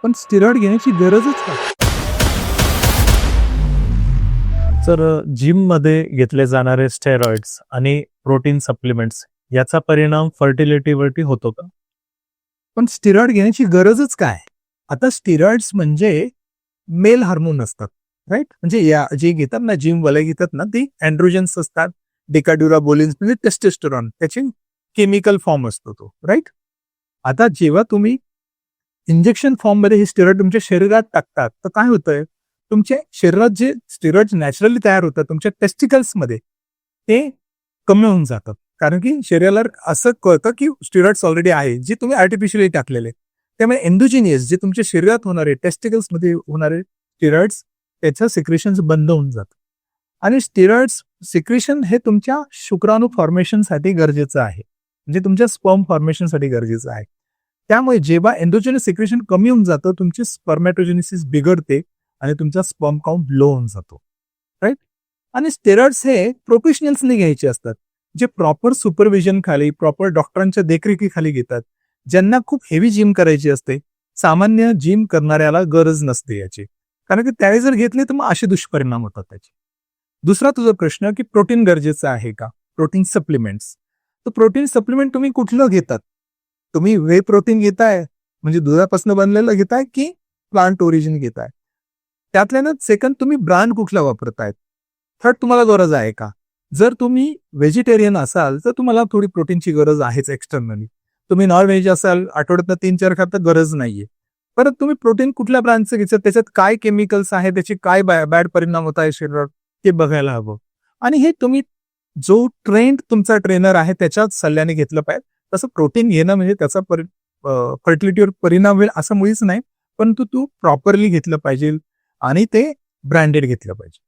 पण स्टिरॉइड घेण्याची गरजच का? तर जिममध्ये घेतले जाणारे स्टेरॉइड्स आणि प्रोटीन सप्लिमेंट्स याचा परिणाम फर्टिलिटीवरती होतो का? पण स्टिरॉइड घेण्याची गरजच काय? आता स्टिरॉइड्स म्हणजे मेल हार्मोन असतात, राईट? म्हणजे या जे घेतात ना, जिमवाले घेतात ना, ती अँड्रोजन्स असतात, डेकाड्युराबोलिन्स म्हणजे टेस्टोस्टेरॉन, त्याची केमिकल फॉर्म असतो तो, राईट? आता जेव्हा तुम्ही इंजेक्शन फॉर्ममध्ये हे स्टिरॉइड तुमच्या शरीरात टाकतात, तर काय होतंय? तुमच्या शरीरात जे स्टिरॉइड्स नॅचरली तयार होतात तुमच्या टेस्टिकल्समध्ये, ते कमी होऊन जातात. कारण की शरीराला असं कळतं की स्टिरॉइड्स ऑलरेडी आहे, जे तुम्ही आर्टिफिशियली टाकलेले. त्यामुळे एन्डोजिनियस जे तुमच्या शरीरात होणारे, टेस्टिकल्समध्ये होणारे स्टिरॉइड्स, त्याचं सिक्रेशन्स बंद होऊन जातं. आणि स्टिरॉइड्स सिक्रेशन हे तुमच्या शुक्राणू फॉर्मेशनसाठी गरजेचं आहे. म्हणजे तुमच्या स्पर्म फॉर्मेशनसाठी गरजेचं आहे. त्यामुळे जेव्हा एन्डोजेनस सिक्रेशन कमी होऊन जातं, तुमची स्पर्मॅटोजेनेसिस बिघडते आणि तुमचा स्पर्म काउंट लो होऊन जातो, राईट? आणि स्टेरॉइड्स हे प्रोफेशनल्सनी घ्यायचे असतात, जे प्रॉपर सुपरविजन खाली, प्रॉपर डॉक्टरांच्या देखरेखीखाली घेतात, ज्यांना खूप हेवी जिम करायची असते. सामान्य जिम करणाऱ्याला गरज नसते याची, कारण की त्यावेळी जर घेतले तर मग असे दुष्परिणाम होतात त्याचे. दुसरा तुझा प्रश्न की प्रोटीन गरजेचं आहे का? Protein supplements. तर प्रोटीन सप्लिमेंट तुम्ही कुठलं घेतात? तुम्ही वे प्रोटीन घेताय, म्हणजे दुधापासून बनलेलं घेताय की प्लांट ओरिजिन घेताय? त्यातल्यानं सेकंड तुम्ही ब्रँड कुठला वापरतायत? थर्ड तुम्हाला गरज आहे का? जर तुम्ही व्हेजिटेरियन असाल, तर तुम्हाला थोडी प्रोटीनची गरज आहेच एक्सटर्नली. तुम्ही नॉन व्हेज असाल, आठवड्यातनं 3-4 खाता गरज नाहीये. परत तुम्ही प्रोटीन कुठल्या ब्रँडचं घ्यायचं, त्याच्यात काय केमिकल्स आहेत, त्याचे काय बॅड परिणाम होत आहे शरीरावर, ते बघायला हवं. आणि हे तुम्ही जो तुमचा ट्रेनर आहे त्याच्याच सल्ल्याने घेतलं पाहिजे. तसं प्रोटीन घेणं म्हणजे त्याचा फर्टिलिटीवर परिणाम होईल असं मुळीच नाही. परंतु तू प्रॉपरली घेतलं पाहिजे आणि ते ब्रँडेड घेतलं पाहिजे.